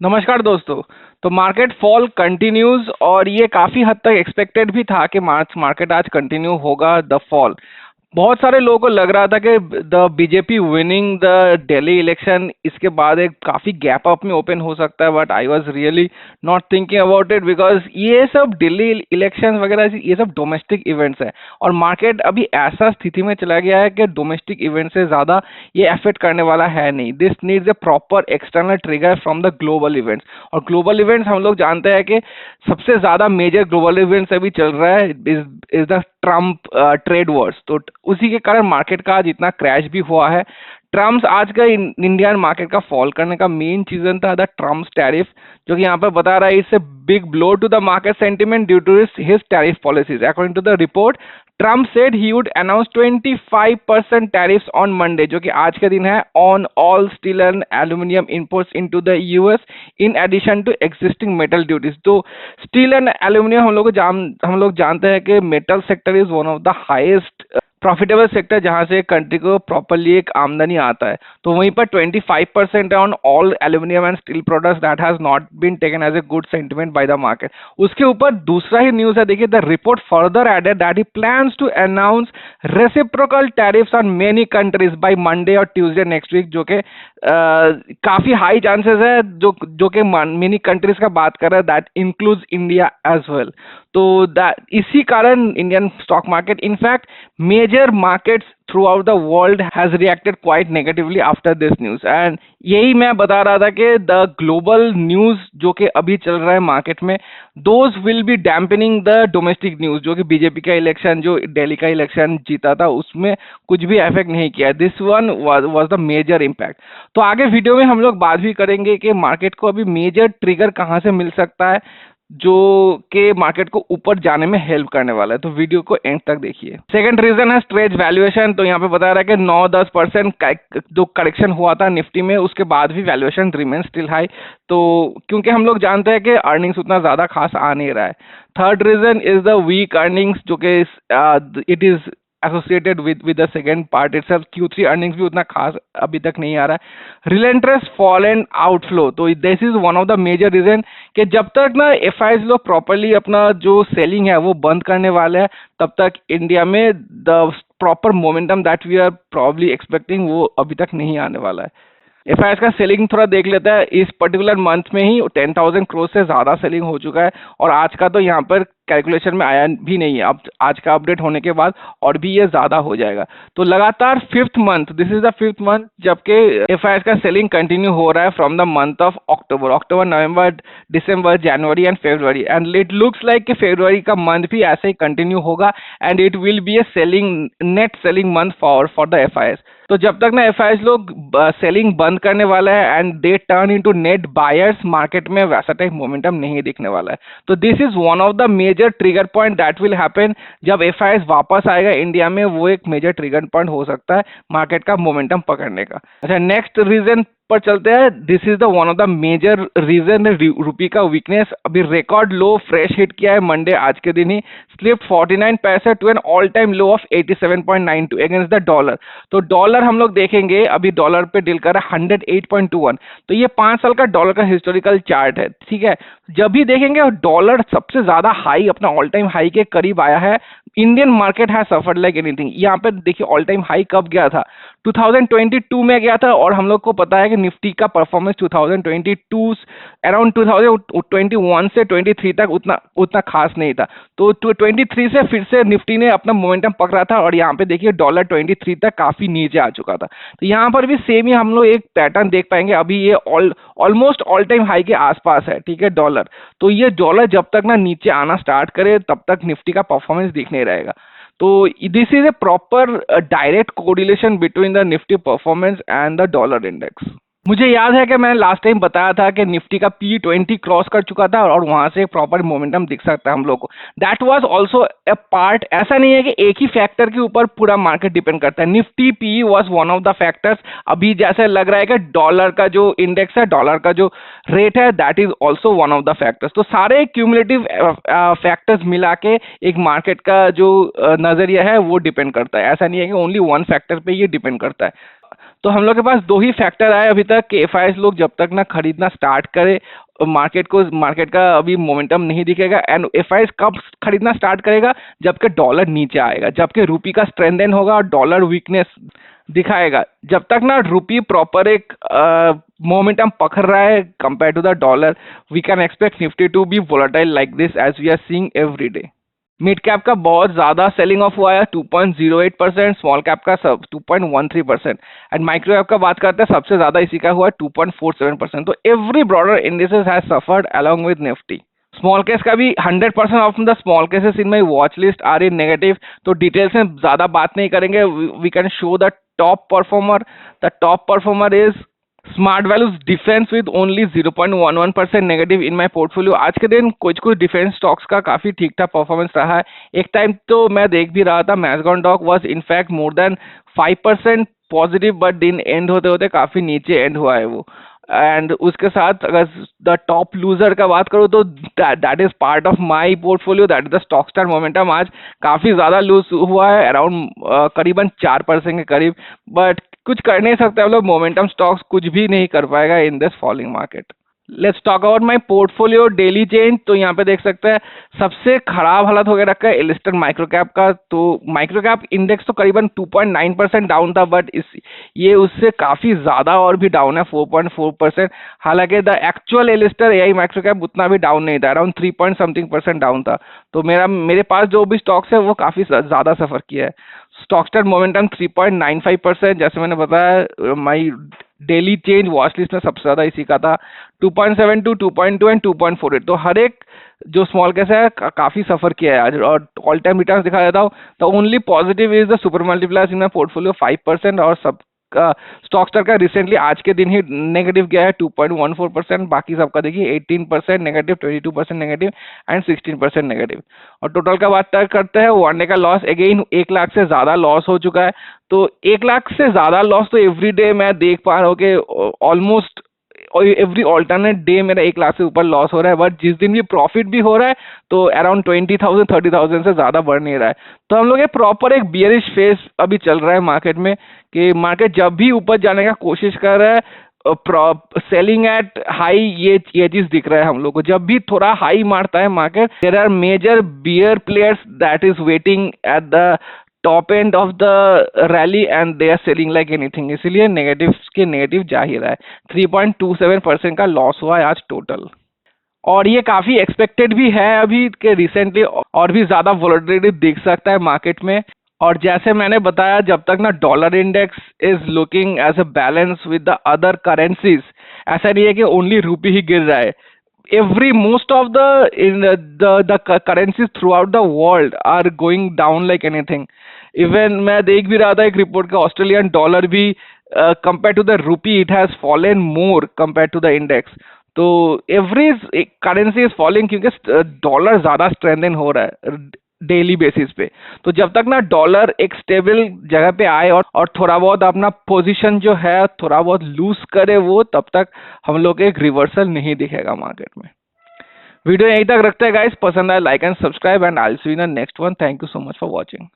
नमस्कार दोस्तों। तो मार्केट फॉल कंटिन्यूज और ये काफ़ी हद तक एक्सपेक्टेड भी था कि मार्केट आज कंटिन्यू होगा द फॉल। बहुत सारे लोगों को लग रहा था कि the BJP winning the Delhi election इसके बाद एक काफ़ी गैप अप में ओपन हो सकता है, but I was really not thinking about it because ये सब दिल्ली इलेक्शन वगैरह ये सब डोमेस्टिक इवेंट्स है और मार्केट अभी ऐसा स्थिति में चला गया है कि डोमेस्टिक इवेंट से ज़्यादा ये अफेक्ट करने वाला है नहीं। This needs a proper external trigger from the global events, और ग्लोबल इवेंट्स हम लोग जानते हैं कि सबसे ज़्यादा मेजर ग्लोबल इवेंट्स अभी चल रहा है is the Trump trade Wars. तो उसी के कारण मार्केट का आज इतना क्रैश भी हुआ है। ट्रम्प आज का इंडियन मार्केट का फॉल करने का मेन रीजन था द ट्रम्प टैरिफ, जो कि यहाँ पर बता रहा है it's a big blow to the market sentiment due to his tariff policies. According to the report, Trump said he would announce 25% tariffs on Monday, जो कि आज के दिन है, on all steel and aluminium imports into the US in addition to existing metal duties. तो steel and aluminium हम लोग जानते हैं कि metal sector is one of the highest profitable sector जहां से कंट्री को प्रॉपरली एक आमदनी आता है। तो वहीं पर 25% on all aluminium and steel products that has not been taken as a good sentiment by the market. उसके ऊपर दूसरा ही न्यूज है, देखिए, the report further added that he plans to announce reciprocal tariffs on many countries by Monday और Tuesday next week, जो कि काफी हाई चांसेस है, जो कि मेनी कंट्रीज का बात कर रहा है, that includes India as well. तो इसी कारण Indian stock market, in fact major markets throughout the world has reacted quite negatively after this news. And यही मैं बता रहा था कि द ग्लोबल न्यूज जो कि अभी चल रहा है मार्केट में, those will be dampening the domestic news, जो कि बीजेपी का इलेक्शन, जो दिल्ली का इलेक्शन जीता था, उसमें कुछ भी इफेक्ट नहीं किया। This one was the major impact. तो आगे वीडियो में हम लोग बात भी करेंगे कि मार्केट को अभी मेजर ट्रिगर कहाँ से मिल सकता है जो कि मार्केट को ऊपर जाने में हेल्प करने वाला है। तो वीडियो को एंड तक देखिए। सेकंड रीजन है स्ट्रेच वैल्यूएशन। तो यहाँ पे बता रहा है कि 9-10% जो करेक्शन हुआ था निफ्टी में, उसके बाद भी वैल्यूएशन रिमेन स्टिल हाई। तो क्योंकि हम लोग जानते हैं कि अर्निंग्स उतना ज्यादा खास आ नहीं रहा है। Third reason is the weak earnings, जो कि it is associated with the second part itself. Q3 earnings भी उतना खास अभी तक नहीं आ रहा है। रिलेंटलेस फॉल एंड आउटफ्लो, तो this is one of the major reason कि जब तक ना एफआईज लोग प्रॉपरली अपना जो सेलिंग है वो बंद करने वाले हैं, तब तक इंडिया में the proper momentum that we are probably expecting वो अभी तक नहीं आने वाला है। एफआईएस का सेलिंग थोड़ा देख लेता है। इस पर्टिकुलर मंथ में ही 10,000 करोड़ से ज़्यादा सेलिंग हो चुका है, और आज का तो यहाँ पर कैलकुलेशन में आया भी नहीं है। अब आज का अपडेट होने के बाद और भी ये ज़्यादा हो जाएगा। तो लगातार fifth month, this is the fifth month जबकि एफआईएस का सेलिंग कंटिन्यू हो रहा है from the month of October, November, December, January and February. And it looks like कि फरवरी का मंथ भी ऐसे ही कंटिन्यू होगा, and it will be A selling net selling month for the FIS. तो जब तक ना एफआईएस लोग सेलिंग बंद करने वाला है and they turn into net buyers, market में वैसा टाइप मोमेंटम नहीं दिखने वाला है। तो this is one of the major trigger point that will happen. जब एफआईएस वापस आएगा इंडिया में, वो एक मेजर ट्रिगर पॉइंट हो सकता है मार्केट का मोमेंटम पकड़ने का। अच्छा, नेक्स्ट रीजन पर चलते हैं। This is the one of the major reason, rupee का वीकनेस। अभी रिकॉर्ड लो फ्रेश हिट किया है मंडे, आज के दिन ही slip 49 paise to an all time low of 87.92 against the dollar. तो डॉलर हम लोग देखेंगे, अभी डॉलर पे डील कर रहा है 108.21। तो ये 5 साल का डॉलर का हिस्टोरिकल चार्ट है, ठीक है। जब भी देखेंगे डॉलर सबसे ज्यादा हाई, अपना ऑल टाइम हाई के करीब आया है, इंडियन मार्केट है सफर्ड लाइक एनीथिंग। यहाँ पे देखिए ऑल टाइम हाई कब गया था, 2022 में गया था, और हम लोग को पता है कि निफ्टी का परफॉर्मेंस 2022 अराउंड 2021 से 23 तक उतना खास नहीं था। तो 23 से फिर से निफ्टी ने अपना मोमेंटम पकड़ा था, और यहाँ पे देखिए डॉलर 23 तक काफी नीचे आ चुका था। तो यहाँ पर भी सेम ही हम लोग एक पैटर्न देख पाएंगे। अभी ये ऑलमोस्ट ऑल टाइम हाई के आसपास है, ठीक है, डॉलर। तो ये डॉलर जब तक ना नीचे आना स्टार्ट करे, तब तक निफ्टी का परफॉर्मेंस दिख नहीं रहेगा। तो this is a proper direct correlation between the Nifty performance and the dollar index. मुझे याद है कि मैंने लास्ट टाइम बताया था कि निफ्टी का P20 क्रॉस कर चुका था, और वहां से प्रॉपर मोमेंटम दिख सकता है हम लोग को। That was also a part. ऐसा नहीं है कि एक ही फैक्टर के ऊपर पूरा मार्केट डिपेंड करता है। Nifty P was one of the factors. अभी जैसे लग रहा है कि डॉलर का जो इंडेक्स है, डॉलर का जो रेट है, that is also one of the factors. तो सारे क्यूमुलेटिव फैक्टर्स मिला के एक मार्केट का जो नजरिया है वो डिपेंड करता है। ऐसा नहीं है कि ओनली वन फैक्टर पे ये डिपेंड करता है। तो हम लोग के पास दो ही फैक्टर आए अभी तक कि एफआईआई लोग जब तक ना खरीदना स्टार्ट करे, मार्केट का अभी मोमेंटम नहीं दिखेगा। एंड एफआईआई कब खरीदना स्टार्ट करेगा? जबकि डॉलर नीचे आएगा, जबकि रूपी का स्ट्रेंथन होगा और डॉलर वीकनेस दिखाएगा। जब तक ना रूपी प्रॉपर एक मोमेंटम पकड़ रहा है compare to the dollar, we can expect Nifty to be volatile like this as we are seeing every day. Mid cap का बहुत ज्यादा सेलिंग ऑफ हुआ है 2.08%, स्मॉल कैप का सब 2.13%, एंड माइक्रो कैप का बात करते हैं सबसे ज्यादा इसी का हुआ है 2.47%। तो every broader indices has suffered along with Nifty. Small case का भी 100% of the small cases in my watch list are in negative. तो डिटेल्स में ज्यादा बात नहीं करेंगे, we can show the top performer. The top performer is smart values defence with only 0.11% negative in my portfolio. आज के दिन कुछ डिफेंस स्टॉक्स का काफी ठीक ठाक परफॉर्मेंस रहा है। एक टाइम तो मैं देख भी रहा था Mazagon dock was in fact more than 5% positive, but दिन एंड होते होते काफी नीचे एंड हुआ है वो। एंड उसके साथ अगर द टॉप लूजर का बात करूँ तो that is part of my portfolio, that is the stock star momentum. आज काफी ज्यादा लूज हुआ है, अराउंड करीबन 4% के करीब, बट कुछ कर नहीं सकते हम लोग। मोमेंटम स्टॉक्स कुछ भी नहीं कर पाएगा in this falling market. Let's talk about my portfolio daily change. तो यहाँ पे देख सकते हैं सबसे खराब हालत हो गया रखा है एलिस्टर माइक्रो कैप का। तो माइक्रो कैप इंडेक्स तो करीबन 2.9% डाउन था, बट ये उससे काफी ज्यादा और भी डाउन है 4.4%। हालांकि the actual Alister AI micro cap उतना भी डाउन नहीं था, अराउंड 3 डाउन था। तो मेरे पास जो भी स्टॉक्स है वो काफी ज्यादा सफर किया है। स्टॉकस्टार मोमेंटम 3.95%, जैसे मैंने बताया my daily change watch list में सबसे ज्यादा इसी का था 2.72, 2.2 एंड 2.48। तो हर एक जो स्मॉल कैस है काफी सफर किया है आज। और ऑल टाइम रिटर्न्स दिखा देता हूँ तो only positive is the super multipliers in my portfolio 5%, और सब का स्टॉकस्टार का रिसेंटली आज के दिन ही नेगेटिव गया है 2.14%। बाकी सबका देखिए 18% नेगेटिव, 22% नेगेटिव एंड 16% नेगेटिव। और टोटल का बात करते हैं, वन डे का लॉस अगेन 1 लाख से ज्यादा लॉस हो चुका है। तो 1 लाख से ज्यादा लॉस तो एवरी डे मैं देख पा रहा हूँ कि ऑलमोस्ट एवरी ऑल्टरनेट डे मेरा 1 लाख से ऊपर लॉस हो रहा है। बट जिस दिन भी प्रॉफिट भी हो रहा है तो अराउंड 20,000 30,000 से ज्यादा बढ़ नहीं रहा है। तो हम लोग ये प्रॉपर एक बियरिश फेज अभी चल रहा है मार्केट में, कि मार्केट जब भी ऊपर जाने का कोशिश कर रहा है सेलिंग एट हाई, ये चीज दिख रहा है हम लोग को। जब भी थोड़ा हाई मारता है market, there are major bear players that is waiting at the top end of the rally and they are selling like anything. इसीलिए नेगेटिव जा ही रहा है। 3.27% का लॉस हुआ है आज टोटल, और ये काफी एक्सपेक्टेड भी है अभी के रिसेंटली और भी ज्यादा वोलेटिलिटी दिख सकता है मार्केट में। और जैसे मैंने बताया, जब तक ना dollar index is looking as a balance with the other currencies, ऐसा नहीं है कि ओनली रूपी ही गिर रहा है। most of the currencies throughout the world are going down like anything. Even मैं देख भी रहा था एक रिपोर्ट का, ऑस्ट्रेलियन डॉलर भी compared to the rupee it has fallen more compared to the index. तो एवरी करेंसी इज फॉलिंग क्योंकि डॉलर ज्यादा स्ट्रेंथन हो रहा है डेली बेसिस पे। तो जब तक ना डॉलर एक स्टेबल जगह पे आए और थोड़ा बहुत अपना पोजीशन जो है थोड़ा बहुत लूज करे वो, तब तक हम लोग एक रिवर्सल नहीं दिखेगा मार्केट में। वीडियो यहीं तक रखते हैं गाइस, पसंद आए like and subscribe and I will see you in the next one. Thank you so much for watching.